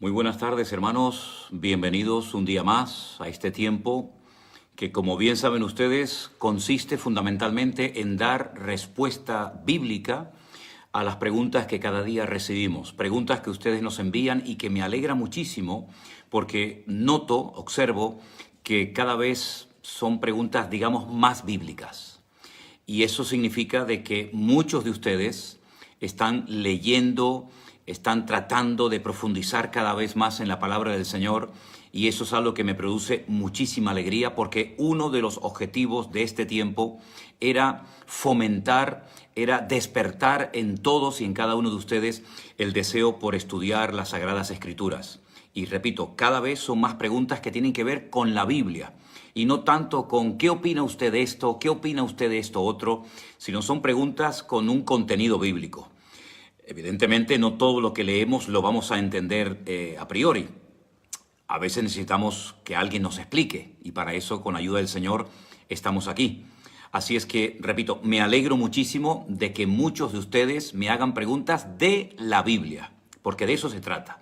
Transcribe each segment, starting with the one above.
Muy buenas tardes, hermanos. Bienvenidos un día más a este tiempo que, como bien saben ustedes, consiste fundamentalmente en dar respuesta bíblica a las preguntas que cada día recibimos. Preguntas que ustedes nos envían y que me alegra muchísimo porque observo que cada vez son preguntas, digamos, más bíblicas. Y eso significa de que muchos de ustedes están leyendo, están tratando de profundizar cada vez más en la palabra del Señor, y eso es algo que me produce muchísima alegría, porque uno de los objetivos de este tiempo era fomentar, era despertar en todos y en cada uno de ustedes el deseo por estudiar las Sagradas Escrituras. Y repito, cada vez son más preguntas que tienen que ver con la Biblia, y no tanto con ¿qué opina usted de esto? ¿Qué opina usted de esto otro? Sino son preguntas con un contenido bíblico. Evidentemente no todo lo que leemos lo vamos a entender a priori. A veces necesitamos que alguien nos explique, y para eso, con ayuda del Señor, estamos aquí. Así es que, repito, me alegro muchísimo de que muchos de ustedes me hagan preguntas de la Biblia, porque de eso se trata.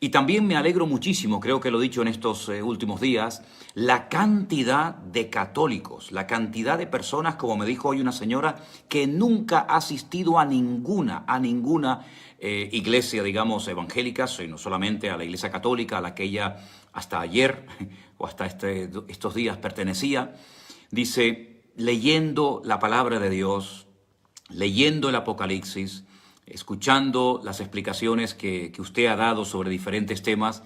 Y también me alegro muchísimo, creo que lo he dicho en estos últimos días, la cantidad de católicos, la cantidad de personas, como me dijo hoy una señora, que nunca ha asistido a ninguna iglesia, digamos, evangélica, sino solamente a la iglesia católica, a la que ella hasta ayer o hasta estos días pertenecía. Dice, leyendo la palabra de Dios, leyendo el Apocalipsis, escuchando las explicaciones que usted ha dado sobre diferentes temas,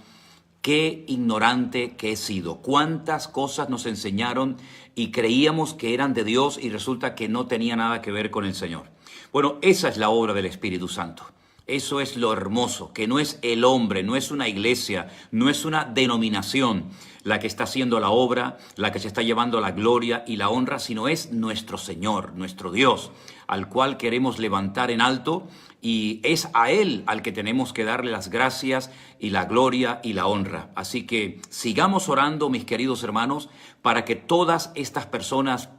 qué ignorante que he sido. Cuántas cosas nos enseñaron y creíamos que eran de Dios y resulta que no tenía nada que ver con el Señor. Bueno, esa es la obra del Espíritu Santo. Eso es lo hermoso, que no es el hombre, no es una iglesia, no es una denominación la que está haciendo la obra, la que se está llevando la gloria y la honra, sino es nuestro Señor, nuestro Dios, al cual queremos levantar en alto, y es a Él al que tenemos que darle las gracias y la gloria y la honra. Así que sigamos orando, mis queridos hermanos, para que todas estas personas,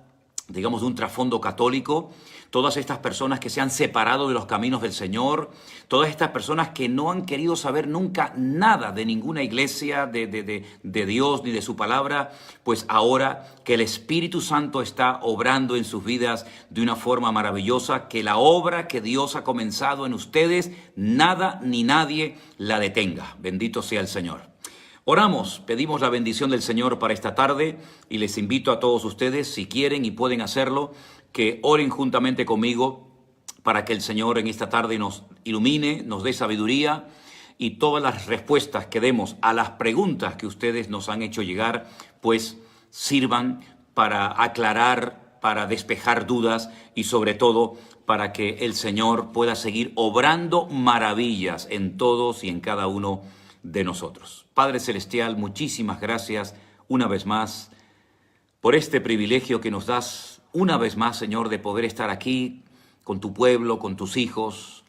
digamos, de un trasfondo católico, todas estas personas que se han separado de los caminos del Señor, todas estas personas que no han querido saber nunca nada de ninguna iglesia, de Dios ni de su palabra, pues ahora que el Espíritu Santo está obrando en sus vidas de una forma maravillosa, que la obra que Dios ha comenzado en ustedes, nada ni nadie la detenga. Bendito sea el Señor. Oramos, pedimos la bendición del Señor para esta tarde y les invito a todos ustedes, si quieren y pueden hacerlo, que oren juntamente conmigo para que el Señor en esta tarde nos ilumine, nos dé sabiduría y todas las respuestas que demos a las preguntas que ustedes nos han hecho llegar, pues sirvan para aclarar, para despejar dudas y sobre todo para que el Señor pueda seguir obrando maravillas en todos y en cada uno de nosotros. Padre Celestial, muchísimas gracias una vez más por este privilegio que nos das una vez más, Señor, de poder estar aquí con tu pueblo, con tus hijos,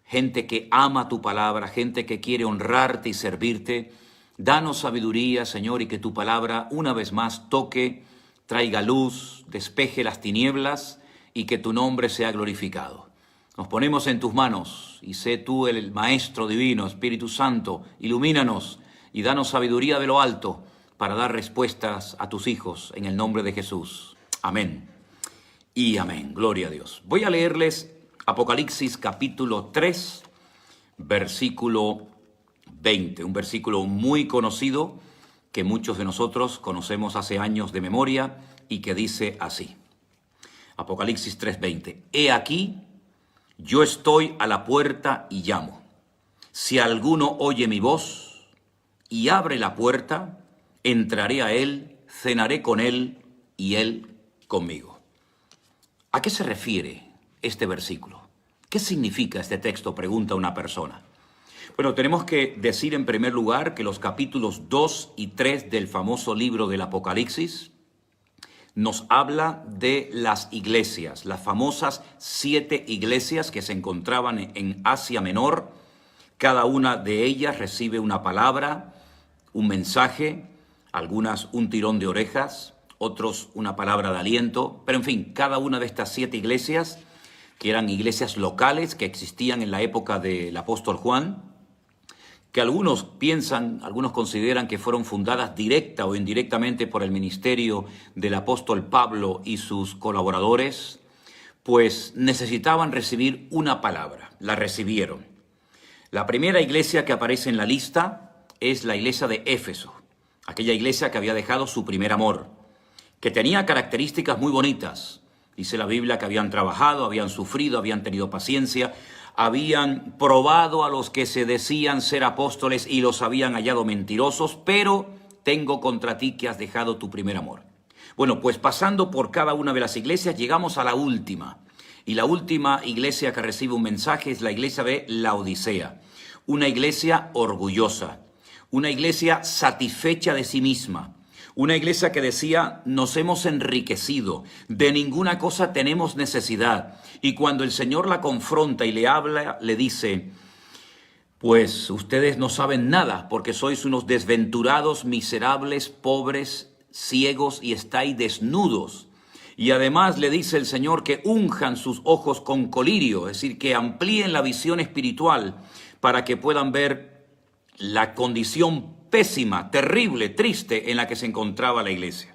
gente que ama tu palabra, gente que quiere honrarte y servirte. Danos sabiduría, Señor, y que tu palabra una vez más toque, traiga luz, despeje las tinieblas y que tu nombre sea glorificado. Nos ponemos en tus manos y sé tú el Maestro Divino, Espíritu Santo, ilumínanos y danos sabiduría de lo alto para dar respuestas a tus hijos en el nombre de Jesús. Amén y amén. Gloria a Dios. Voy a leerles Apocalipsis capítulo 3, versículo 20, un versículo muy conocido que muchos de nosotros conocemos hace años de memoria y que dice así. Apocalipsis 3:20. He aquí, yo estoy a la puerta y llamo. Si alguno oye mi voz y abre la puerta, entraré a él, cenaré con él y él conmigo. ¿A qué se refiere este versículo? ¿Qué significa este texto?, pregunta una persona. Bueno, tenemos que decir en primer lugar que los capítulos 2 y 3 del famoso libro del Apocalipsis nos habla de las iglesias, las famosas 7 iglesias que se encontraban en Asia Menor. Cada una de ellas recibe una palabra, un mensaje, algunas un tirón de orejas, otros una palabra de aliento, pero en fin, cada una de estas 7 iglesias, que eran iglesias locales que existían en la época del apóstol Juan, que algunos piensan, algunos consideran que fueron fundadas directa o indirectamente por el ministerio del apóstol Pablo y sus colaboradores, pues necesitaban recibir una palabra. La recibieron. La primera iglesia que aparece en la lista es la iglesia de Éfeso, aquella iglesia que había dejado su primer amor, que tenía características muy bonitas. Dice la Biblia que habían trabajado, habían sufrido, habían tenido paciencia, habían probado a los que se decían ser apóstoles y los habían hallado mentirosos, pero tengo contra ti que has dejado tu primer amor. Bueno, pues pasando por cada una de las iglesias llegamos a la última. Y la última iglesia que recibe un mensaje es la iglesia de Laodicea. Una iglesia orgullosa, una iglesia satisfecha de sí misma. Una iglesia que decía, nos hemos enriquecido, de ninguna cosa tenemos necesidad. Y cuando el Señor la confronta y le habla, le dice, pues ustedes no saben nada porque sois unos desventurados, miserables, pobres, ciegos y estáis desnudos. Y además le dice el Señor que unjan sus ojos con colirio, es decir, que amplíen la visión espiritual para que puedan ver la condición pésima, terrible, triste en la que se encontraba la iglesia.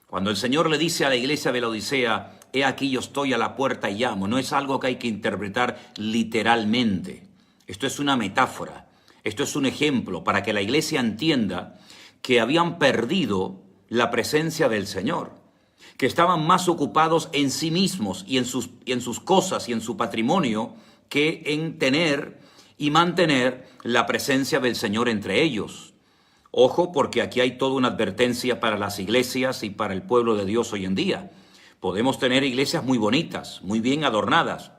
Cuando el Señor le dice a la iglesia de Laodicea, he aquí yo estoy a la puerta y llamo, no es algo que hay que interpretar literalmente. Esto es una metáfora, esto es un ejemplo para que la iglesia entienda que habían perdido la presencia del Señor, que estaban más ocupados en sí mismos y en sus cosas y en su patrimonio que en tener y mantener la presencia del Señor entre ellos. Ojo, porque aquí hay toda una advertencia para las iglesias y para el pueblo de Dios hoy en día. Podemos tener iglesias muy bonitas, muy bien adornadas,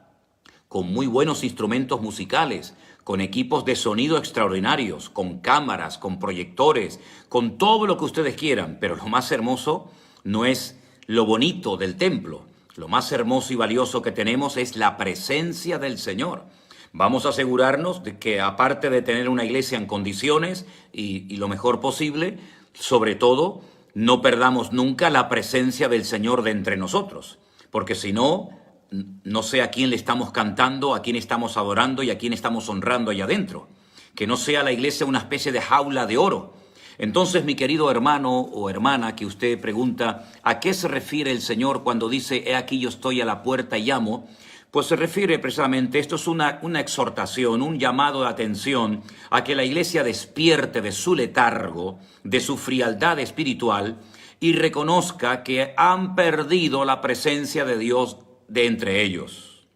con muy buenos instrumentos musicales, con equipos de sonido extraordinarios, con cámaras, con proyectores, con todo lo que ustedes quieran, pero lo más hermoso no es lo bonito del templo. Lo más hermoso y valioso que tenemos es la presencia del Señor. Vamos a asegurarnos de que, aparte de tener una iglesia en condiciones y lo mejor posible, sobre todo, no perdamos nunca la presencia del Señor de entre nosotros. Porque si no, no sé a quién le estamos cantando, a quién estamos adorando y a quién estamos honrando allá adentro. Que no sea la iglesia una especie de jaula de oro. Entonces, mi querido hermano o hermana que usted pregunta, ¿a qué se refiere el Señor cuando dice, he aquí yo estoy a la puerta y llamo? Pues se refiere precisamente, esto es una exhortación, un llamado de atención a que la iglesia despierte de su letargo, de su frialdad espiritual y reconozca que han perdido la presencia de Dios de entre ellos.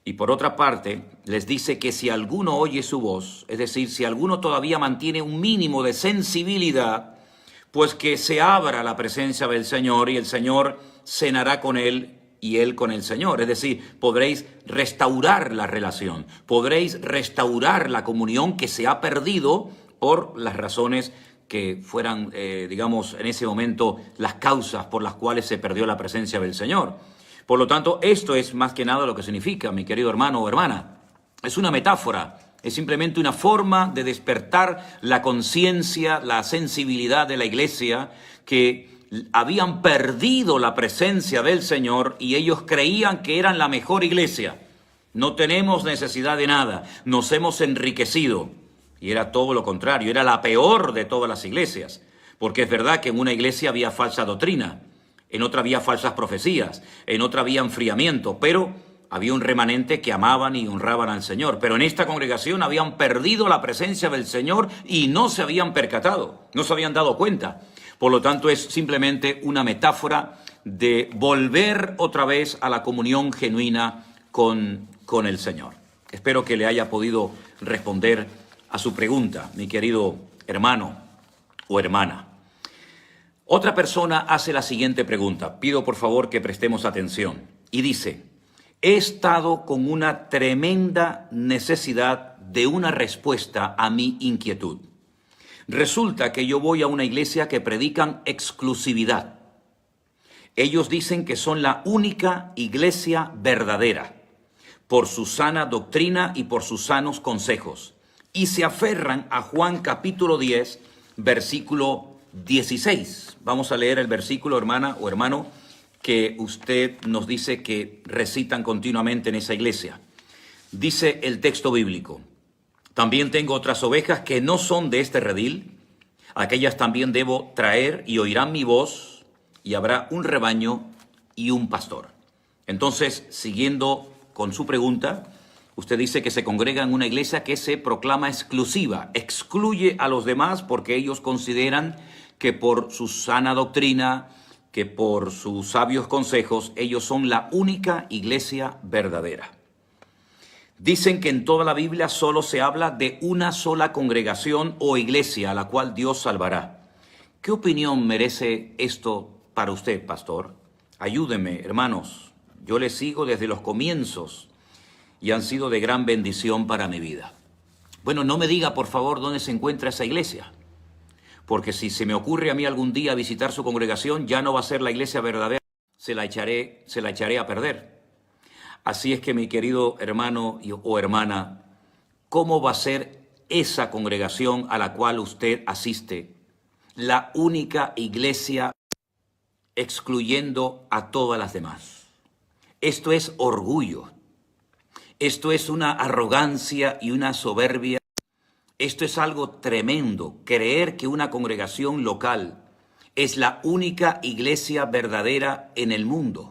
Y por otra parte, les dice que si alguno oye su voz, es decir, si alguno todavía mantiene un mínimo de sensibilidad, pues que se abra la presencia del Señor y el Señor cenará con él y él con el Señor. Es decir, podréis restaurar la relación, podréis restaurar la comunión que se ha perdido por las razones que fueran, digamos, en ese momento las causas por las cuales se perdió la presencia del Señor. Por lo tanto, esto es más que nada lo que significa, mi querido hermano o hermana. Es una metáfora, es simplemente una forma de despertar la conciencia, la sensibilidad de la iglesia que habían perdido la presencia del Señor y ellos creían que eran la mejor iglesia. No tenemos necesidad de nada, nos hemos enriquecido. Y era todo lo contrario, era la peor de todas las iglesias. Porque es verdad que en una iglesia había falsa doctrina, en otra había falsas profecías, en otra había enfriamiento, pero había un remanente que amaban y honraban al Señor. Pero en esta congregación habían perdido la presencia del Señor y no se habían percatado, no se habían dado cuenta. Por lo tanto, es simplemente una metáfora de volver otra vez a la comunión genuina con el Señor. Espero que le haya podido responder a su pregunta, mi querido hermano o hermana. Otra persona hace la siguiente pregunta. Pido por favor que prestemos atención. Y dice, he estado con una tremenda necesidad de una respuesta a mi inquietud. Resulta que yo voy a una iglesia que predican exclusividad. Ellos dicen que son la única iglesia verdadera, por su sana doctrina y por sus sanos consejos. Y se aferran a Juan capítulo 10, versículo 16. Vamos a leer el versículo, hermana o hermano, que usted nos dice que recitan continuamente en esa iglesia. Dice el texto bíblico, También tengo otras ovejas que no son de este redil. Aquellas también debo traer y oirán mi voz, y habrá un rebaño y un pastor. Entonces, siguiendo con su pregunta, usted dice que se congrega en una iglesia que se proclama exclusiva, excluye a los demás porque ellos consideran que por su sana doctrina, que por sus sabios consejos, ellos son la única iglesia verdadera. Dicen que en toda la Biblia solo se habla de una sola congregación o iglesia a la cual Dios salvará. ¿Qué opinión merece esto para usted, pastor? Ayúdeme, hermanos. Yo les sigo desde los comienzos y han sido de gran bendición para mi vida. Bueno, no me diga, por favor, dónde se encuentra esa iglesia, porque si se me ocurre a mí algún día visitar su congregación, ya no va a ser la iglesia verdadera, se la echaré a perder. Así es que, mi querido hermano o hermana, ¿cómo va a ser esa congregación a la cual usted asiste? La única iglesia excluyendo a todas las demás. Esto es orgullo. Esto es una arrogancia y una soberbia. Esto es algo tremendo. Creer que una congregación local es la única iglesia verdadera en el mundo.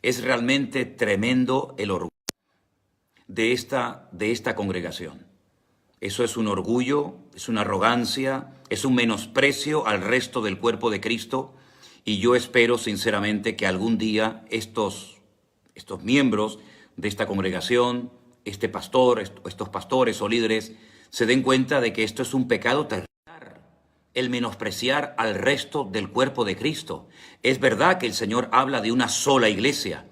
Es realmente tremendo el orgullo de esta congregación. Eso es un orgullo, es una arrogancia, es un menosprecio al resto del cuerpo de Cristo. Y yo espero sinceramente que algún día estos miembros de esta congregación, este pastor, estos pastores o líderes, se den cuenta de que esto es un pecado terrible. El menospreciar al resto del cuerpo de Cristo. Es verdad que el Señor habla de una sola iglesia,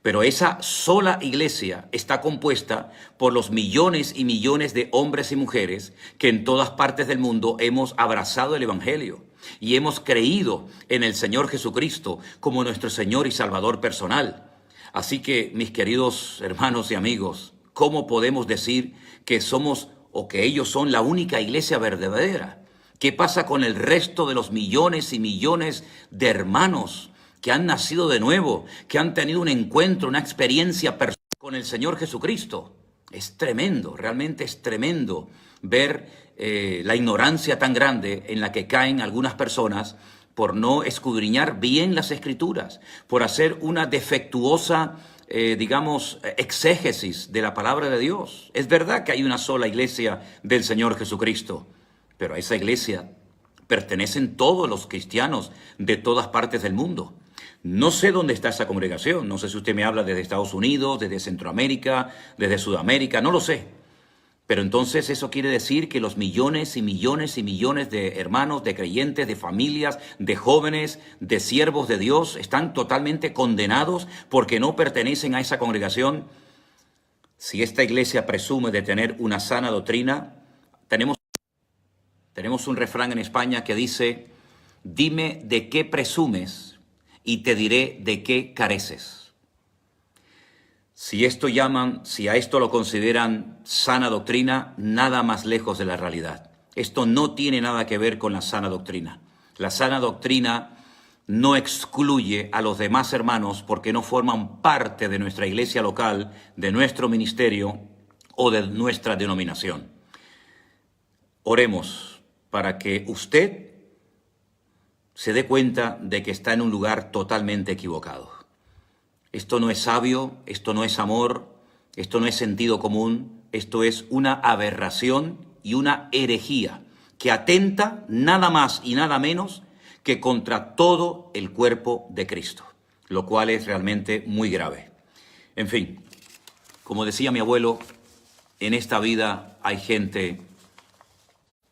pero esa sola iglesia está compuesta por los millones y millones de hombres y mujeres que en todas partes del mundo hemos abrazado el Evangelio y hemos creído en el Señor Jesucristo como nuestro Señor y Salvador personal. Así que, mis queridos hermanos y amigos, ¿cómo podemos decir que somos o que ellos son la única iglesia verdadera? ¿Qué pasa con el resto de los millones y millones de hermanos que han nacido de nuevo, que han tenido un encuentro, una experiencia personal con el Señor Jesucristo? Es tremendo, realmente es tremendo ver la ignorancia tan grande en la que caen algunas personas por no escudriñar bien las Escrituras, por hacer una defectuosa, exégesis de la palabra de Dios. Es verdad que hay una sola iglesia del Señor Jesucristo, pero a esa iglesia pertenecen todos los cristianos de todas partes del mundo. No sé dónde está esa congregación, no sé si usted me habla desde Estados Unidos, desde Centroamérica, desde Sudamérica, no lo sé. Pero entonces eso quiere decir que los millones y millones y millones de hermanos, de creyentes, de familias, de jóvenes, de siervos de Dios están totalmente condenados porque no pertenecen a esa congregación. Si esta iglesia presume de tener una sana doctrina, tenemos un refrán en España que dice: dime de qué presumes y te diré de qué careces. Si a esto lo consideran sana doctrina, nada más lejos de la realidad. Esto no tiene nada que ver con la sana doctrina. La sana doctrina no excluye a los demás hermanos porque no forman parte de nuestra iglesia local, de nuestro ministerio o de nuestra denominación. Oremos para que usted se dé cuenta de que está en un lugar totalmente equivocado. Esto no es sabio, esto no es amor, esto no es sentido común, esto es una aberración y una herejía que atenta nada más y nada menos que contra todo el cuerpo de Cristo, lo cual es realmente muy grave. En fin, como decía mi abuelo, en esta vida hay gente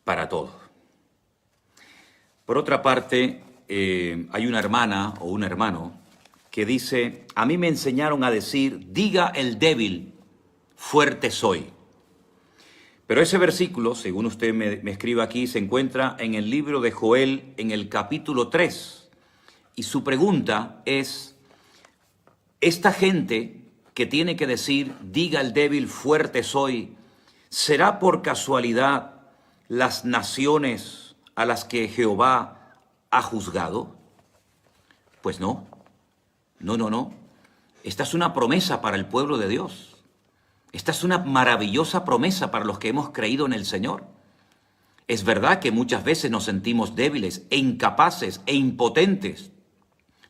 para todo. Por otra parte, hay una hermana o un hermano que dice: a mí me enseñaron a decir, diga el débil, fuerte soy. Pero ese versículo, según usted me escribe aquí, se encuentra en el libro de Joel, en el capítulo 3. Y su pregunta es: esta gente que tiene que decir, diga el débil, fuerte soy, ¿será por casualidad las naciones a las que Jehová ha juzgado? Pues no. Esta es una promesa para el pueblo de Dios. Esta es una maravillosa promesa para los que hemos creído en el Señor. Es verdad que muchas veces nos sentimos débiles e incapaces e impotentes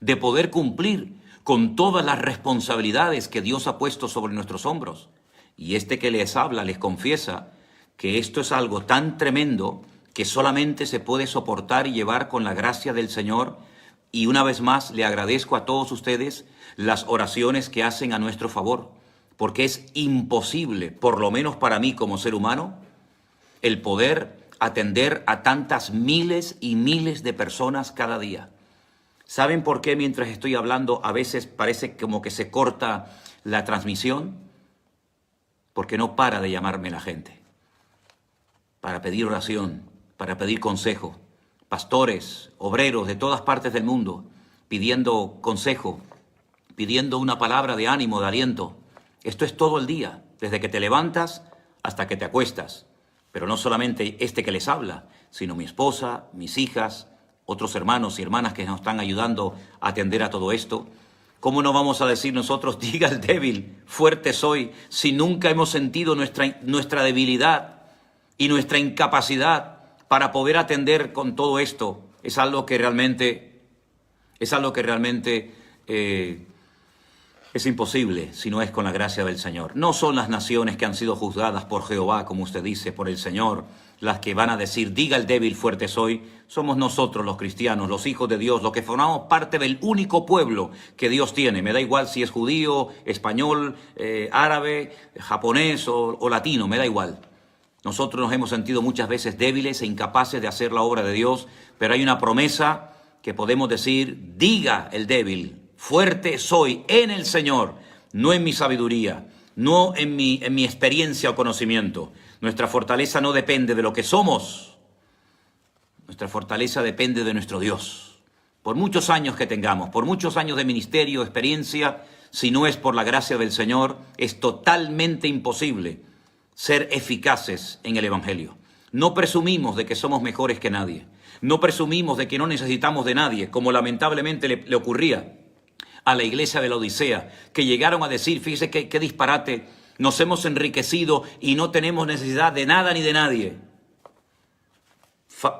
de poder cumplir con todas las responsabilidades que Dios ha puesto sobre nuestros hombros. Y este que les habla les confiesa que esto es algo tan tremendo que solamente se puede soportar y llevar con la gracia del Señor. Y una vez más le agradezco a todos ustedes las oraciones que hacen a nuestro favor, porque es imposible, por lo menos para mí como ser humano, el poder atender a tantas miles y miles de personas cada día. ¿Saben por qué mientras estoy hablando a veces parece como que se corta la transmisión? Porque no para de llamarme la gente para pedir oración, para pedir consejo. Pastores, obreros de todas partes del mundo pidiendo consejo, pidiendo una palabra de ánimo, de aliento. Esto es todo el día, desde que te levantas hasta que te acuestas. Pero no solamente este que les habla, sino mi esposa, mis hijas, otros hermanos y hermanas que nos están ayudando a atender a todo esto. ¿Cómo no vamos a decir nosotros, diga el débil, fuerte soy, si nunca hemos sentido nuestra debilidad y nuestra incapacidad para poder atender con todo esto? Es algo que realmente es imposible si no es con la gracia del Señor. No son las naciones que han sido juzgadas por Jehová, como usted dice, por el Señor, las que van a decir, diga el débil, fuerte soy. Somos nosotros los cristianos, los hijos de Dios, los que formamos parte del único pueblo que Dios tiene. Me da igual si es judío, español, árabe, japonés o latino, me da igual. Nosotros nos hemos sentido muchas veces débiles e incapaces de hacer la obra de Dios, pero hay una promesa que podemos decir, diga el débil, fuerte soy en el Señor, no en mi sabiduría, no en mi experiencia o conocimiento. Nuestra fortaleza no depende de lo que somos, nuestra fortaleza depende de nuestro Dios. Por muchos años que tengamos, por muchos años de ministerio, experiencia, si no es por la gracia del Señor, es totalmente imposible ser eficaces en el Evangelio. No presumimos de que somos mejores que nadie, no presumimos de que no necesitamos de nadie, como lamentablemente le ocurría a la iglesia de la Odisea, que llegaron a decir, fíjese qué disparate, nos hemos enriquecido y no tenemos necesidad de nada ni de nadie.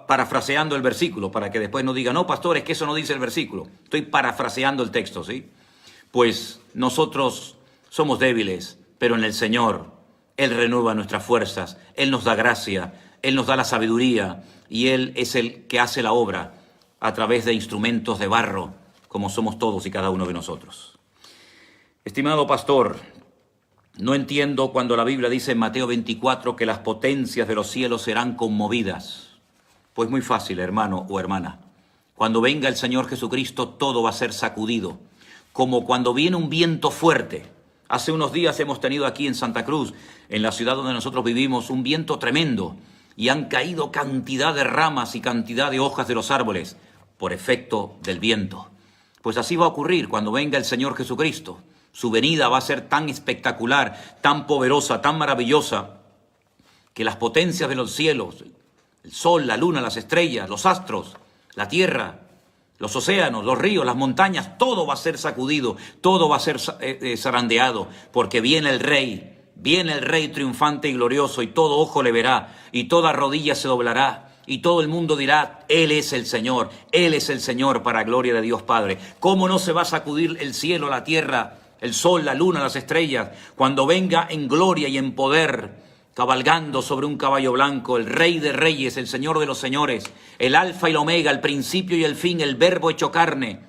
Parafraseando el versículo, para que después no digan, no, pastor, es que eso no dice el versículo. Estoy parafraseando el texto, ¿sí? Pues nosotros somos débiles, pero en el Señor, Él renueva nuestras fuerzas, Él nos da gracia, Él nos da la sabiduría, y Él es el que hace la obra a través de instrumentos de barro, como somos todos y cada uno de nosotros. Estimado pastor, no entiendo cuando la Biblia dice en Mateo 24 que las potencias de los cielos serán conmovidas. Pues muy fácil, hermano o hermana. Cuando venga el Señor Jesucristo, todo va a ser sacudido. Como cuando viene un viento fuerte. Hace unos días hemos tenido aquí en Santa Cruz, en la ciudad donde nosotros vivimos, un viento tremendo. Y han caído cantidad de ramas y cantidad de hojas de los árboles por efecto del viento. Pues así va a ocurrir cuando venga el Señor Jesucristo. Su venida va a ser tan espectacular, tan poderosa, tan maravillosa, que las potencias de los cielos, el sol, la luna, las estrellas, los astros, la tierra, los océanos, los ríos, las montañas, todo va a ser sacudido, todo va a ser zarandeado, porque viene el Rey triunfante y glorioso, y todo ojo le verá, y toda rodilla se doblará, y todo el mundo dirá, Él es el Señor para gloria de Dios Padre. ¿Cómo no se va a sacudir el cielo, la tierra, el sol, la luna, las estrellas, cuando venga en gloria y en poder, cabalgando sobre un caballo blanco, el Rey de Reyes, el Señor de los Señores, el Alfa y el Omega, el principio y el fin, el Verbo hecho carne?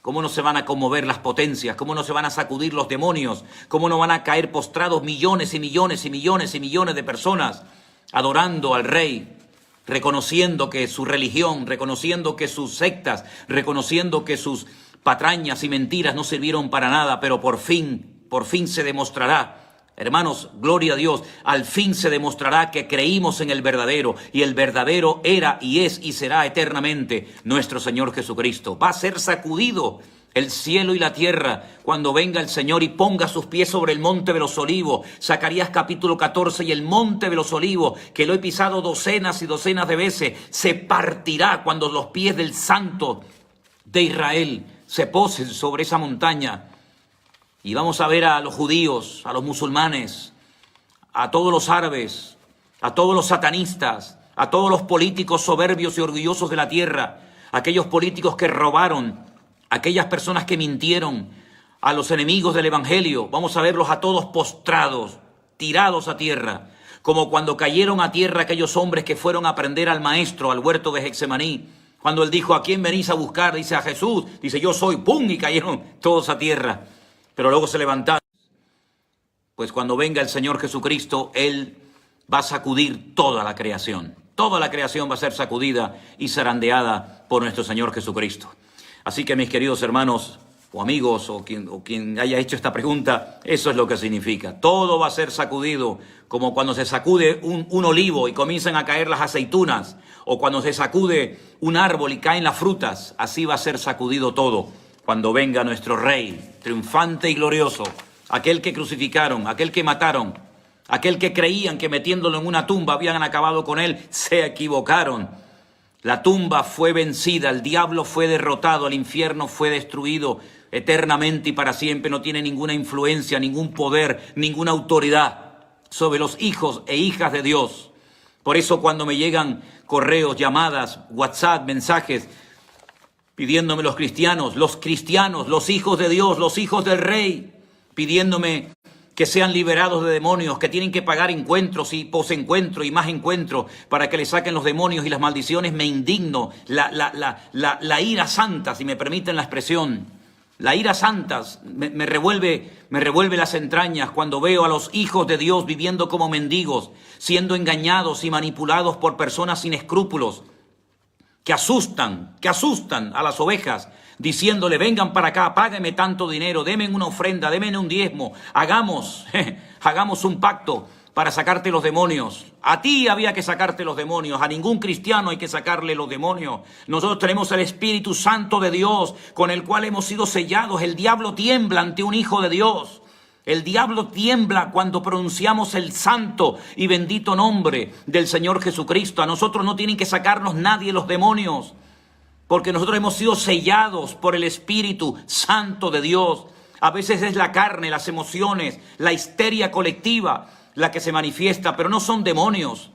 ¿Cómo no se van a conmover las potencias? ¿Cómo no se van a sacudir los demonios? ¿Cómo no van a caer postrados millones y millones y millones y millones de personas adorando al Rey? Reconociendo que su religión, reconociendo que sus sectas, reconociendo que sus patrañas y mentiras no sirvieron para nada, pero por fin se demostrará, hermanos, gloria a Dios, al fin se demostrará que creímos en el verdadero, y el verdadero era y es y será eternamente nuestro Señor Jesucristo. Va a ser sacudido el cielo y la tierra cuando venga el Señor y ponga sus pies sobre el monte de los olivos. Zacarías capítulo 14, y el monte de los olivos, que lo he pisado docenas y docenas de veces, se partirá cuando los pies del Santo de Israel se posen sobre esa montaña. Y vamos a ver a los judíos, a los musulmanes, a todos los árabes, a todos los satanistas, a todos los políticos soberbios y orgullosos de la tierra, aquellos políticos que robaron, aquellas personas que mintieron, a los enemigos del Evangelio. Vamos a verlos a todos postrados, tirados a tierra, como cuando cayeron a tierra aquellos hombres que fueron a prender al maestro al huerto de Getsemaní. Cuando él dijo, ¿a quién venís a buscar? Dice, a Jesús. Dice, yo soy. ¡Pum! Y cayeron todos a tierra. Pero luego se levantaron. Pues cuando venga el Señor Jesucristo, Él va a sacudir toda la creación. Toda la creación va a ser sacudida y zarandeada por nuestro Señor Jesucristo. Así que mis queridos hermanos o amigos o quien haya hecho esta pregunta, eso es lo que significa. Todo va a ser sacudido, como cuando se sacude un olivo y comienzan a caer las aceitunas, o cuando se sacude un árbol y caen las frutas. Así va a ser sacudido todo cuando venga nuestro Rey, triunfante y glorioso, aquel que crucificaron, aquel que mataron, aquel que creían que metiéndolo en una tumba habían acabado con él. Se equivocaron. La tumba fue vencida, el diablo fue derrotado, el infierno fue destruido eternamente y para siempre. No tiene ninguna influencia, ningún poder, ninguna autoridad sobre los hijos e hijas de Dios. Por eso cuando me llegan correos, llamadas, WhatsApp, mensajes, pidiéndome los cristianos, los hijos de Dios, los hijos del Rey, pidiéndome que sean liberados de demonios, que tienen que pagar encuentros y posencuentros y más encuentros para que le saquen los demonios y las maldiciones, me indigno. La ira santa, si me permiten la expresión, la ira santa me revuelve las entrañas cuando veo a los hijos de Dios viviendo como mendigos, siendo engañados y manipulados por personas sin escrúpulos, que asustan a las ovejas, diciéndole, vengan para acá, páguenme tanto dinero, denme una ofrenda, denme un diezmo, hagamos un pacto para sacarte los demonios. A ti había que sacarte los demonios, a ningún cristiano hay que sacarle los demonios. Nosotros tenemos el Espíritu Santo de Dios, con el cual hemos sido sellados. El diablo tiembla ante un hijo de Dios. El diablo tiembla cuando pronunciamos el santo y bendito nombre del Señor Jesucristo. A nosotros no tienen que sacarnos nadie los demonios, porque nosotros hemos sido sellados por el Espíritu Santo de Dios. A veces es la carne, las emociones, la histeria colectiva la que se manifiesta, pero no son demonios.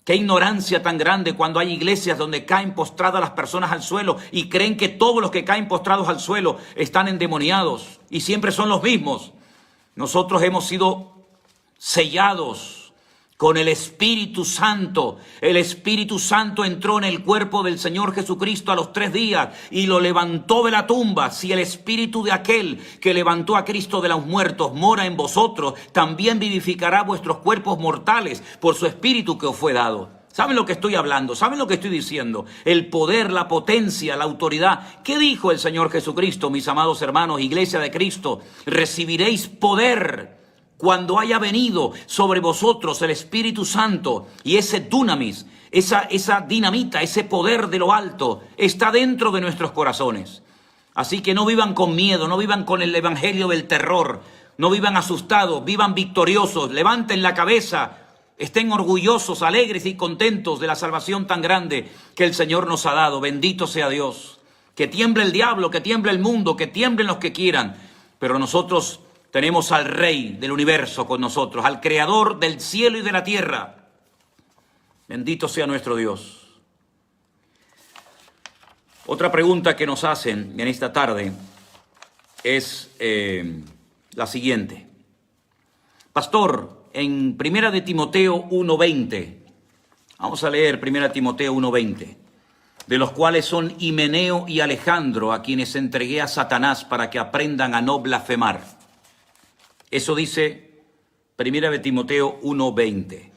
Qué ignorancia tan grande cuando hay iglesias donde caen postradas las personas al suelo y creen que todos los que caen postrados al suelo están endemoniados y siempre son los mismos. Nosotros hemos sido sellados con el Espíritu Santo. El Espíritu Santo entró en el cuerpo del Señor Jesucristo a los 3 días y lo levantó de la tumba. Si el Espíritu de aquel que levantó a Cristo de los muertos mora en vosotros, también vivificará vuestros cuerpos mortales por su Espíritu que os fue dado. ¿Saben lo que estoy hablando? ¿Saben lo que estoy diciendo? El poder, la potencia, la autoridad. ¿Qué dijo el Señor Jesucristo, mis amados hermanos, Iglesia de Cristo? Recibiréis poder cuando haya venido sobre vosotros el Espíritu Santo. Y ese dunamis, esa dinamita, ese poder de lo alto está dentro de nuestros corazones. Así que no vivan con miedo, no vivan con el evangelio del terror, no vivan asustados, vivan victoriosos, levanten la cabeza, estén orgullosos, alegres y contentos de la salvación tan grande que el Señor nos ha dado. Bendito sea Dios. Que tiemble el diablo, que tiemble el mundo, que tiemblen los que quieran, pero nosotros tenemos al Rey del universo con nosotros, al Creador del cielo y de la tierra. Bendito sea nuestro Dios. Otra pregunta que nos hacen en esta tarde es la siguiente. Pastor, en 1 de Timoteo 1:20, vamos a leer 1 Timoteo 1:20, de los cuales son Himeneo y Alejandro, a quienes entregué a Satanás para que aprendan a no blasfemar. Eso dice 1 de Timoteo 1:20.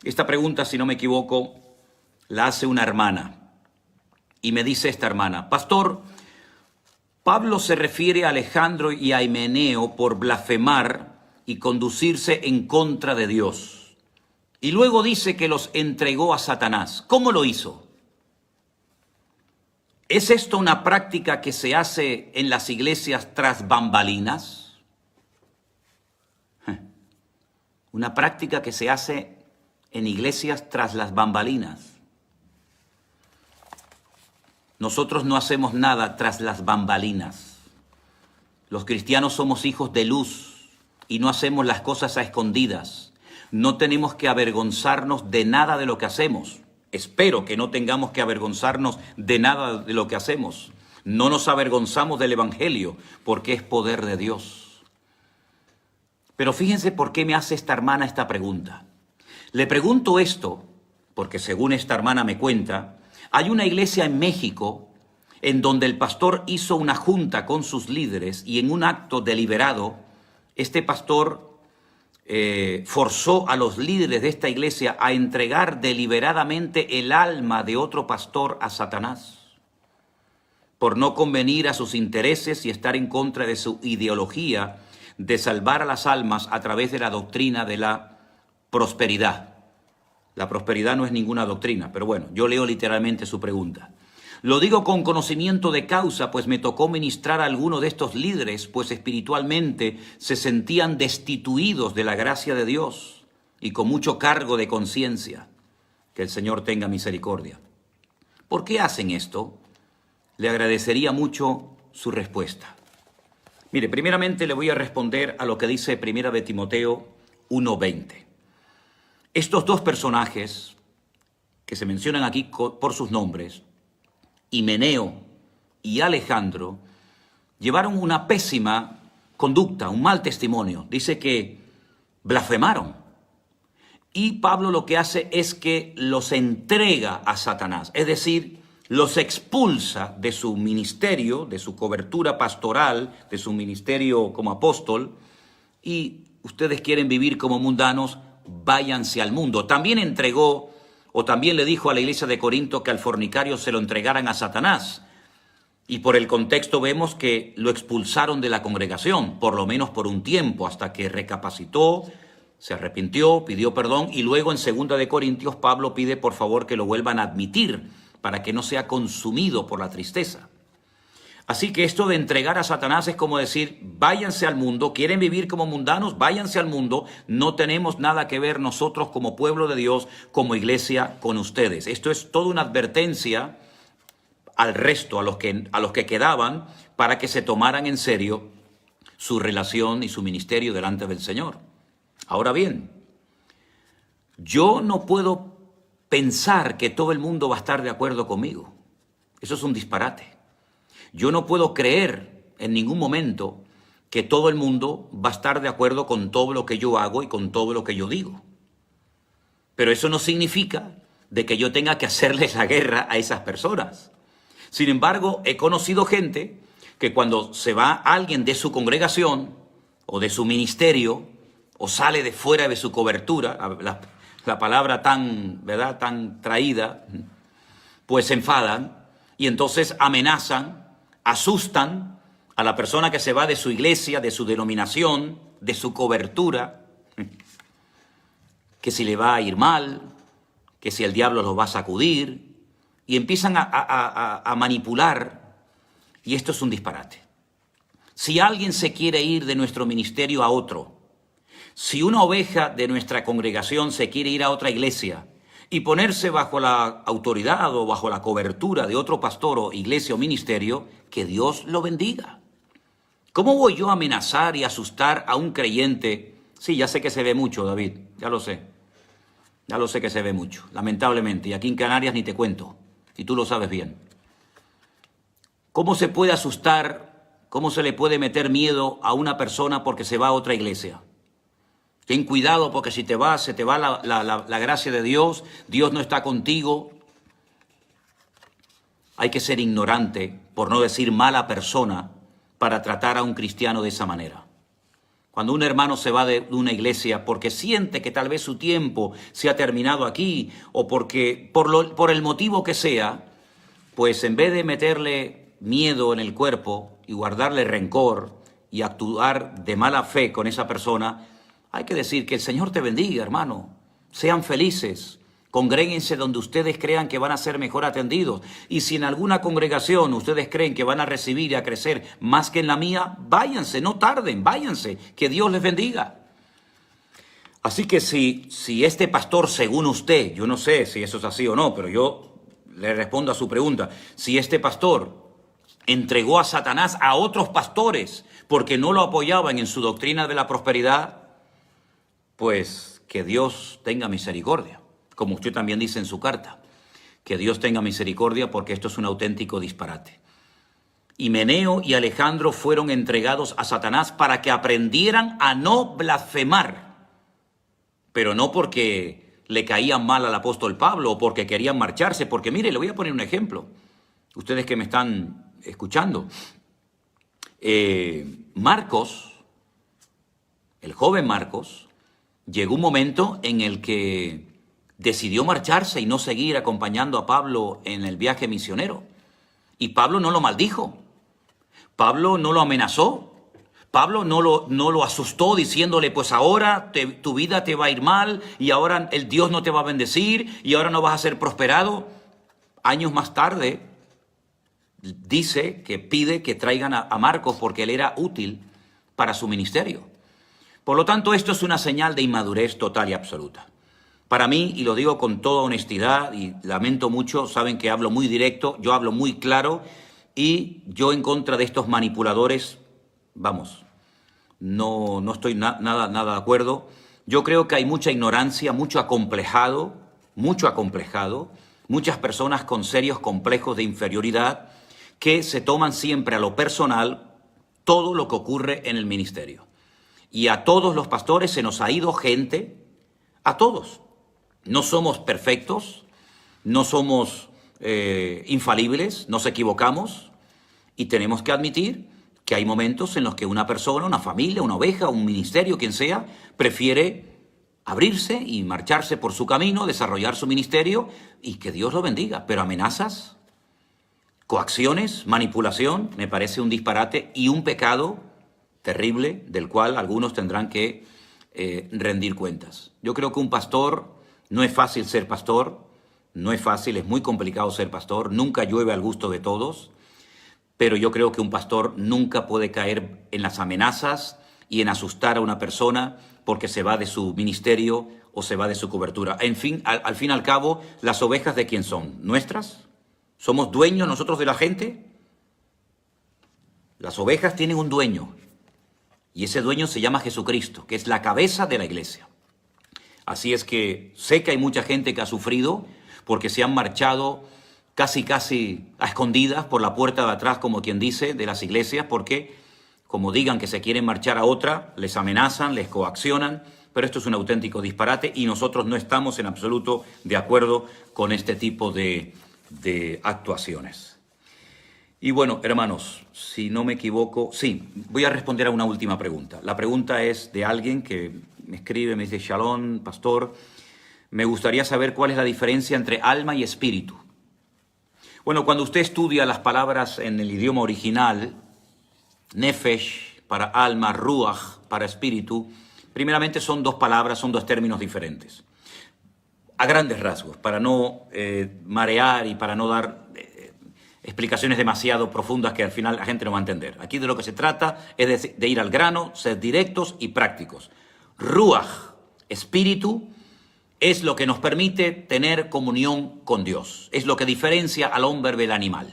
Esta pregunta, si no me equivoco, la hace una hermana. Y me dice esta hermana, Pastor, Pablo se refiere a Alejandro y a Himeneo por blasfemar y conducirse en contra de Dios. Y luego dice que los entregó a Satanás. ¿Cómo lo hizo? ¿Es esto una práctica que se hace en las iglesias tras bambalinas? Una práctica que se hace en iglesias tras las bambalinas. Nosotros no hacemos nada tras las bambalinas. Los cristianos somos hijos de luz y no hacemos las cosas a escondidas. No tenemos que avergonzarnos de nada de lo que hacemos. Espero que no tengamos que avergonzarnos de nada de lo que hacemos. No nos avergonzamos del Evangelio porque es poder de Dios. Pero fíjense por qué me hace esta hermana esta pregunta. Le pregunto esto porque según esta hermana me cuenta, hay una iglesia en México en donde el pastor hizo una junta con sus líderes y en un acto deliberado, este pastor forzó a los líderes de esta iglesia a entregar deliberadamente el alma de otro pastor a Satanás, por no convenir a sus intereses y estar en contra de su ideología de salvar a las almas a través de la doctrina de la prosperidad. La prosperidad no es ninguna doctrina, pero bueno, yo leo literalmente su pregunta. Lo digo con conocimiento de causa, pues me tocó ministrar a alguno de estos líderes, pues espiritualmente se sentían destituidos de la gracia de Dios y con mucho cargo de conciencia. Que el Señor tenga misericordia. ¿Por qué hacen esto? Le agradecería mucho su respuesta. Mire, primeramente le voy a responder a lo que dice 1 de Timoteo 1:20. Estos dos personajes que se mencionan aquí por sus nombres, Himeneo y Alejandro, llevaron una pésima conducta, un mal testimonio. Dice que blasfemaron. Y Pablo lo que hace es que los entrega a Satanás, es decir, los expulsa de su ministerio, de su cobertura pastoral, de su ministerio como apóstol, y ustedes quieren vivir como mundanos, váyanse al mundo. También entregó, o también le dijo a la iglesia de Corinto que al fornicario se lo entregaran a Satanás. Y por el contexto vemos que lo expulsaron de la congregación, por lo menos por un tiempo, hasta que recapacitó, se arrepintió, pidió perdón, y luego en 2 de Corintios Pablo pide por favor que lo vuelvan a admitir, para que no sea consumido por la tristeza. Así que esto de entregar a Satanás es como decir, váyanse al mundo, quieren vivir como mundanos, váyanse al mundo, no tenemos nada que ver nosotros como pueblo de Dios, como iglesia con ustedes. Esto es toda una advertencia al resto, a los que quedaban, para que se tomaran en serio su relación y su ministerio delante del Señor. Ahora bien, yo no puedo pensar que todo el mundo va a estar de acuerdo conmigo. Eso es un disparate. Yo no puedo creer en ningún momento que todo el mundo va a estar de acuerdo con todo lo que yo hago y con todo lo que yo digo. Pero eso no significa de que yo tenga que hacerles la guerra a esas personas. Sin embargo, he conocido gente que cuando se va alguien de su congregación o de su ministerio o sale de fuera de su cobertura, la palabra tan, ¿verdad?, tan traída, pues se enfadan y entonces amenazan, asustan a la persona que se va de su iglesia, de su denominación, de su cobertura, que si le va a ir mal, que si el diablo los va a sacudir, y empiezan a manipular, y esto es un disparate. Si alguien se quiere ir de nuestro ministerio a otro, si una oveja de nuestra congregación se quiere ir a otra iglesia y ponerse bajo la autoridad o bajo la cobertura de otro pastor o iglesia o ministerio, que Dios lo bendiga. ¿Cómo voy yo a amenazar y asustar a un creyente? Sí, ya sé que se ve mucho, David, ya lo sé. Ya lo sé que se ve mucho, lamentablemente, y aquí en Canarias ni te cuento, y tú lo sabes bien. ¿Cómo se puede asustar, cómo se le puede meter miedo a una persona porque se va a otra iglesia? Ten cuidado porque si te vas, se te va la gracia de Dios, Dios no está contigo. Hay que ser ignorante, por no decir mala persona, para tratar a un cristiano de esa manera. Cuando un hermano se va de una iglesia porque siente que tal vez su tiempo se ha terminado aquí o porque por el motivo que sea, pues en vez de meterle miedo en el cuerpo y guardarle rencor y actuar de mala fe con esa persona, hay que decir que el Señor te bendiga, hermano. Sean felices. Congréguense donde ustedes crean que van a ser mejor atendidos. Y si en alguna congregación ustedes creen que van a recibir y a crecer más que en la mía, váyanse, no tarden, váyanse. Que Dios les bendiga. Así que si este pastor, según usted, yo no sé si eso es así o no, pero yo le respondo a su pregunta. Si este pastor entregó a Satanás a otros pastores porque no lo apoyaban en su doctrina de la prosperidad, pues que Dios tenga misericordia, como usted también dice en su carta, que Dios tenga misericordia porque esto es un auténtico disparate. Himeneo y Alejandro fueron entregados a Satanás para que aprendieran a no blasfemar, pero no porque le caían mal al apóstol Pablo o porque querían marcharse, porque mire, le voy a poner un ejemplo. Ustedes que me están escuchando, Marcos, el joven Marcos, llegó un momento en el que decidió marcharse y no seguir acompañando a Pablo en el viaje misionero. Y Pablo no lo maldijo, Pablo no lo amenazó, Pablo no lo asustó diciéndole, pues ahora tu vida te va a ir mal y ahora el Dios no te va a bendecir y ahora no vas a ser prosperado. Años más tarde dice que pide que traigan a Marcos porque él era útil para su ministerio. Por lo tanto, esto es una señal de inmadurez total y absoluta. Para mí, y lo digo con toda honestidad, y lamento mucho, saben que hablo muy directo, yo hablo muy claro, y yo en contra de estos manipuladores, vamos, no estoy nada de acuerdo. Yo creo que hay mucha ignorancia, muchas personas con serios complejos de inferioridad que se toman siempre a lo personal todo lo que ocurre en el ministerio. Y a todos los pastores se nos ha ido gente, a todos. No somos perfectos, no somos infalibles, nos equivocamos y tenemos que admitir que hay momentos en los que una persona, una familia, una oveja, un ministerio, quien sea, prefiere abrirse y marcharse por su camino, desarrollar su ministerio y que Dios lo bendiga. Pero amenazas, coacciones, manipulación, me parece un disparate y un pecado terrible del cual algunos tendrán que rendir cuentas. Yo creo que un pastor, no es fácil ser pastor, no es fácil, es muy complicado ser pastor, nunca llueve al gusto de todos, pero yo creo que un pastor nunca puede caer en las amenazas y en asustar a una persona porque se va de su ministerio o se va de su cobertura. En fin, al fin y al cabo, ¿las ovejas de quién son? ¿Nuestras? ¿Somos dueños nosotros de la gente? Las ovejas tienen un dueño y ese dueño se llama Jesucristo, que es la cabeza de la iglesia. Así es que sé que hay mucha gente que ha sufrido porque se han marchado casi a escondidas por la puerta de atrás, como quien dice, de las iglesias, porque como digan que se quieren marchar a otra, les amenazan, les coaccionan, pero esto es un auténtico disparate y nosotros no estamos en absoluto de acuerdo con este tipo de actuaciones. Y bueno, hermanos, si no me equivoco, sí, voy a responder a una última pregunta. La pregunta es de alguien que me escribe, me dice, Shalom, pastor, me gustaría saber cuál es la diferencia entre alma y espíritu. Bueno, cuando usted estudia las palabras en el idioma original, nefesh para alma, ruach para espíritu, primeramente son dos palabras, son dos términos diferentes. A grandes rasgos, para no marear y para no dar explicaciones demasiado profundas que al final la gente no va a entender. Aquí de lo que se trata es de ir al grano, ser directos y prácticos. Ruach, espíritu, es lo que nos permite tener comunión con Dios. Es lo que diferencia al hombre del animal.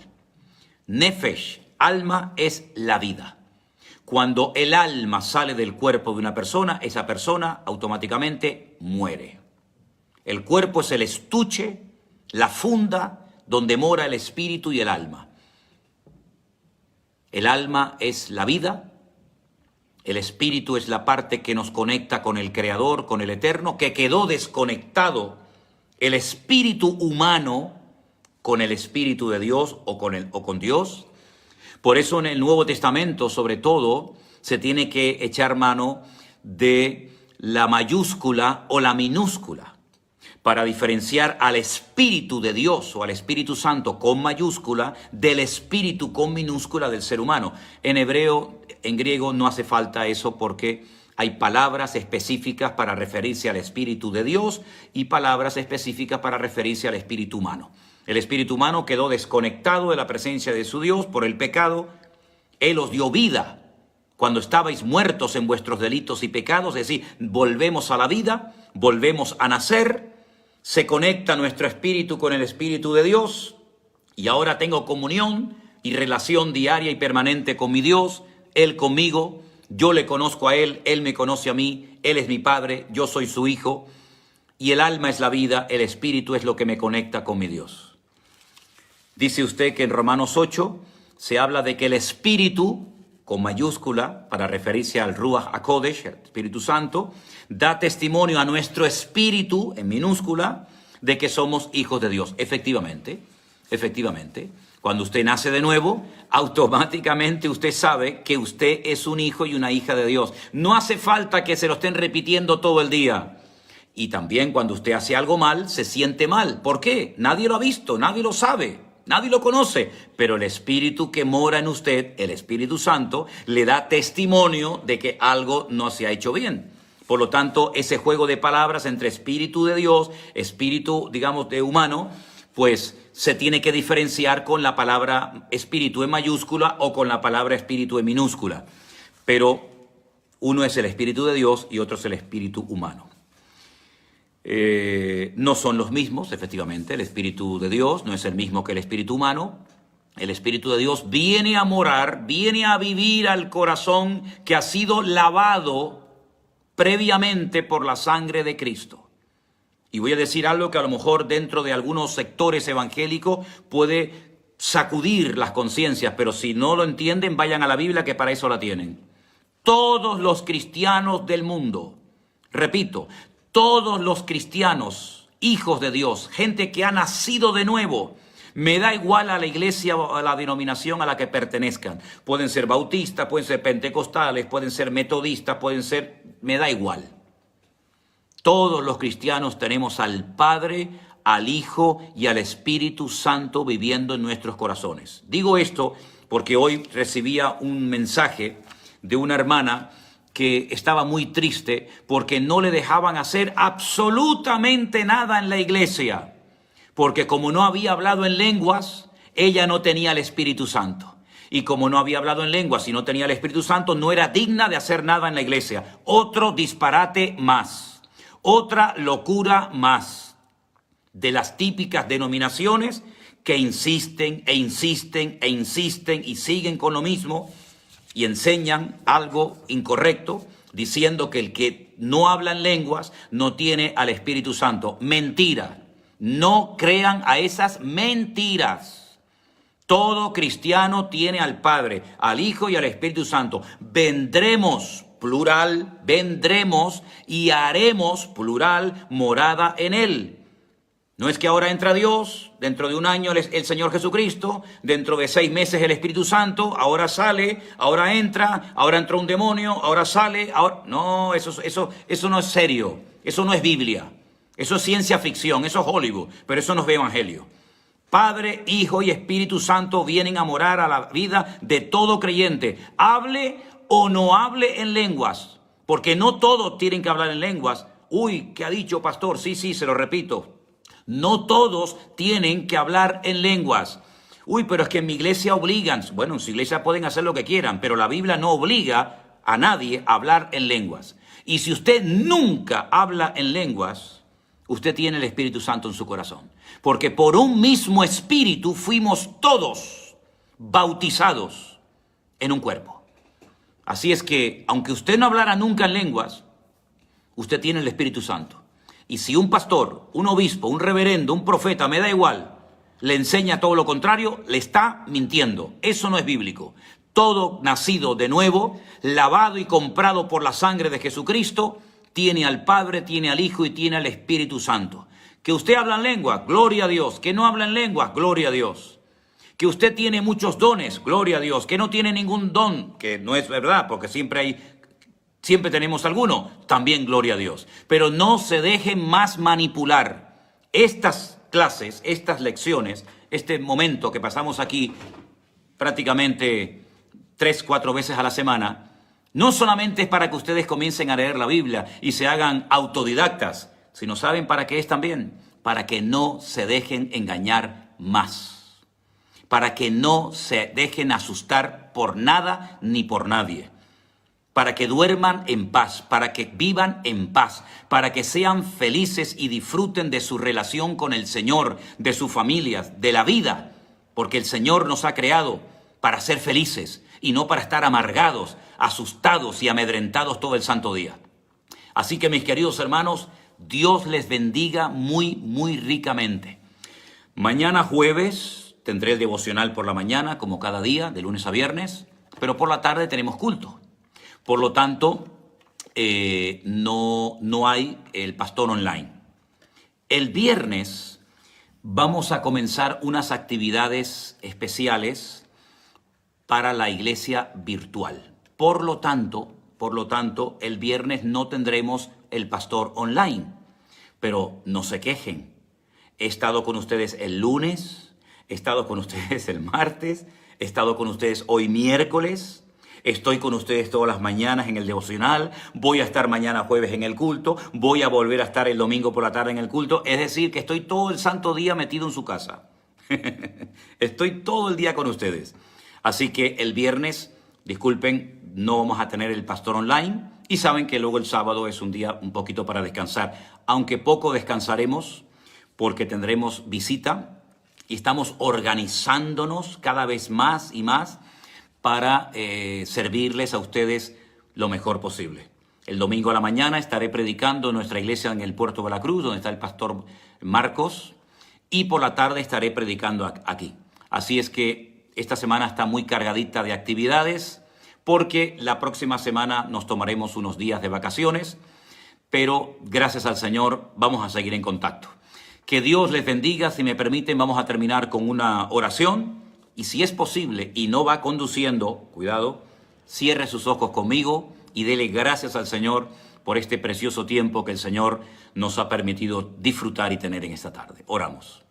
Nefesh, alma, es la vida. Cuando el alma sale del cuerpo de una persona, esa persona automáticamente muere. El cuerpo es el estuche, la funda donde mora el espíritu y el alma. El alma es la vida. El espíritu es la parte que nos conecta con el Creador, con el Eterno, que quedó desconectado el espíritu humano con el espíritu de Dios o con Dios. Por eso en el Nuevo Testamento, sobre todo, se tiene que echar mano de la mayúscula o la minúscula para diferenciar al Espíritu de Dios o al Espíritu Santo con mayúscula del Espíritu con minúscula del ser humano. En hebreo, en griego no hace falta eso porque hay palabras específicas para referirse al Espíritu de Dios y palabras específicas para referirse al Espíritu humano. El Espíritu humano quedó desconectado de la presencia de su Dios por el pecado. Él os dio vida cuando estabais muertos en vuestros delitos y pecados, es decir, volvemos a la vida, volvemos a nacer. Se conecta nuestro espíritu con el Espíritu de Dios y ahora tengo comunión y relación diaria y permanente con mi Dios, Él conmigo, yo le conozco a Él, Él me conoce a mí, Él es mi Padre, yo soy su Hijo, y el alma es la vida, el Espíritu es lo que me conecta con mi Dios. Dice usted que en Romanos 8 se habla de que el Espíritu, con mayúscula, para referirse al Ruach HaKodesh, el Espíritu Santo, da testimonio a nuestro espíritu, en minúscula, de que somos hijos de Dios. Efectivamente, cuando usted nace de nuevo, automáticamente usted sabe que usted es un hijo y una hija de Dios. No hace falta que se lo estén repitiendo todo el día. Y también cuando usted hace algo mal, se siente mal. ¿Por qué? Nadie lo ha visto, nadie lo sabe, nadie lo conoce. Pero el Espíritu que mora en usted, el Espíritu Santo, le da testimonio de que algo no se ha hecho bien. Por lo tanto, ese juego de palabras entre Espíritu de Dios, Espíritu, digamos, de humano, pues se tiene que diferenciar con la palabra Espíritu en mayúscula o con la palabra Espíritu en minúscula. Pero uno es el Espíritu de Dios y otro es el Espíritu humano. No son los mismos, efectivamente. El Espíritu de Dios no es el mismo que el Espíritu humano. El Espíritu de Dios viene a morar, viene a vivir al corazón que ha sido lavado previamente por la sangre de Cristo. Y voy a decir algo que a lo mejor dentro de algunos sectores evangélicos puede sacudir las conciencias, pero si no lo entienden, vayan a la Biblia, que para eso la tienen. Todos los cristianos del mundo, repito, todos los cristianos, hijos de Dios, gente que ha nacido de nuevo, me da igual a la iglesia o a la denominación a la que pertenezcan. Pueden ser bautistas, pueden ser pentecostales, pueden ser metodistas, me da igual. Todos los cristianos tenemos al Padre, al Hijo y al Espíritu Santo viviendo en nuestros corazones. Digo esto porque hoy recibía un mensaje de una hermana que estaba muy triste porque no le dejaban hacer absolutamente nada en la iglesia. Porque como no había hablado en lenguas, ella no tenía el Espíritu Santo. Y como no había hablado en lenguas y no tenía el Espíritu Santo, no era digna de hacer nada en la iglesia. Otro disparate más. Otra locura más. De las típicas denominaciones que insisten e insisten e insisten y siguen con lo mismo y enseñan algo incorrecto, diciendo que el que no habla en lenguas no tiene al Espíritu Santo. Mentira. No crean a esas mentiras. Todo cristiano tiene al Padre, al Hijo y al Espíritu Santo. Vendremos, plural, vendremos y haremos, plural, morada en Él. No es que ahora entra Dios, dentro de un año el Señor Jesucristo, dentro de 6 meses el Espíritu Santo, ahora sale, ahora entra, ahora entró un demonio, ahora sale, ahora... No, eso no es serio, eso no es Biblia, eso es ciencia ficción, eso es Hollywood, pero eso no es evangelio. Padre, Hijo y Espíritu Santo vienen a morar a la vida de todo creyente, hable o no hable en lenguas, porque no todos tienen que hablar en lenguas. Uy, ¿qué ha dicho pastor? Sí, se lo repito. No todos tienen que hablar en lenguas. Uy, pero es que en mi iglesia obligan. Bueno, en su iglesia pueden hacer lo que quieran, pero la Biblia no obliga a nadie a hablar en lenguas. Y si usted nunca habla en lenguas, usted tiene el Espíritu Santo en su corazón. Porque por un mismo Espíritu fuimos todos bautizados en un cuerpo. Así es que, aunque usted no hablara nunca en lenguas, usted tiene el Espíritu Santo. Y si un pastor, un obispo, un reverendo, un profeta, me da igual, le enseña todo lo contrario, le está mintiendo. Eso no es bíblico. Todo nacido de nuevo, lavado y comprado por la sangre de Jesucristo, tiene al Padre, tiene al Hijo y tiene al Espíritu Santo. Que usted habla en lengua, gloria a Dios. Que no habla en lengua, gloria a Dios. Que usted tiene muchos dones, gloria a Dios. Que no tiene ningún don, que no es verdad, porque siempre tenemos alguno, también gloria a Dios. Pero no se dejen más manipular. Estas clases, estas lecciones, este momento que pasamos aquí prácticamente 3-4 veces a la semana, no solamente es para que ustedes comiencen a leer la Biblia y se hagan autodidactas, sino ¿saben para qué es también? Para que no se dejen engañar más. Para que no se dejen asustar por nada ni por nadie. Para que duerman en paz, para que vivan en paz, para que sean felices y disfruten de su relación con el Señor, de sus familias, de la vida, porque el Señor nos ha creado para ser felices y no para estar amargados, asustados y amedrentados todo el santo día. Así que, mis queridos hermanos, Dios les bendiga muy, muy ricamente. Mañana jueves tendré el devocional por la mañana, como cada día, de lunes a viernes, pero por la tarde tenemos culto. Por lo tanto, no hay el pastor online. El viernes vamos a comenzar unas actividades especiales para la iglesia virtual. Por lo tanto, el viernes no tendremos el pastor online. Pero no se quejen. He estado con ustedes el lunes, he estado con ustedes el martes, he estado con ustedes hoy miércoles. Estoy con ustedes todas las mañanas en el devocional, voy a estar mañana jueves en el culto, voy a volver a estar el domingo por la tarde en el culto. Es decir, que estoy todo el santo día metido en su casa. Estoy todo el día con ustedes. Así que el viernes, disculpen, no vamos a tener el pastor online. Y saben que luego el sábado es un día un poquito para descansar. Aunque poco descansaremos porque tendremos visita y estamos organizándonos cada vez más y más para servirles a ustedes lo mejor posible. El domingo a la mañana estaré predicando en nuestra iglesia en el Puerto de la Cruz, donde está el pastor Marcos, y por la tarde estaré predicando aquí. Así es que esta semana está muy cargadita de actividades, porque la próxima semana nos tomaremos unos días de vacaciones, pero gracias al Señor vamos a seguir en contacto. Que Dios les bendiga. Si me permiten, vamos a terminar con una oración. Y si es posible y no va conduciendo, cuidado, cierre sus ojos conmigo y dele gracias al Señor por este precioso tiempo que el Señor nos ha permitido disfrutar y tener en esta tarde. Oramos.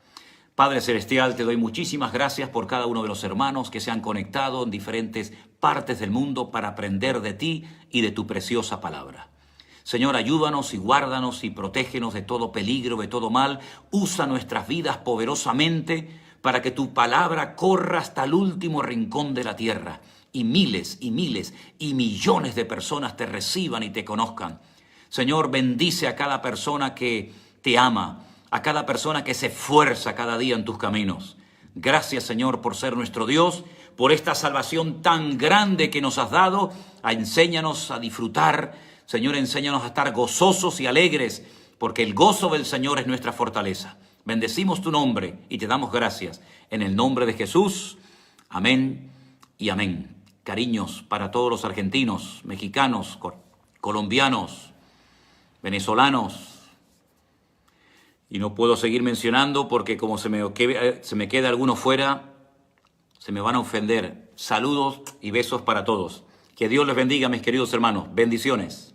Padre Celestial, te doy muchísimas gracias por cada uno de los hermanos que se han conectado en diferentes partes del mundo para aprender de ti y de tu preciosa palabra. Señor, ayúdanos y guárdanos y protégenos de todo peligro, de todo mal. Usa nuestras vidas poderosamente para que tu palabra corra hasta el último rincón de la tierra y miles y miles y millones de personas te reciban y te conozcan. Señor, bendice a cada persona que te ama, a cada persona que se esfuerza cada día en tus caminos. Gracias, Señor, por ser nuestro Dios, por esta salvación tan grande que nos has dado. Enséñanos a disfrutar, Señor, enséñanos a estar gozosos y alegres, porque el gozo del Señor es nuestra fortaleza. Bendecimos tu nombre y te damos gracias. En el nombre de Jesús, amén y amén. Cariños para todos los argentinos, mexicanos, colombianos, venezolanos. Y no puedo seguir mencionando porque como se me queda alguno fuera, se me van a ofender. Saludos y besos para todos. Que Dios les bendiga, mis queridos hermanos. Bendiciones.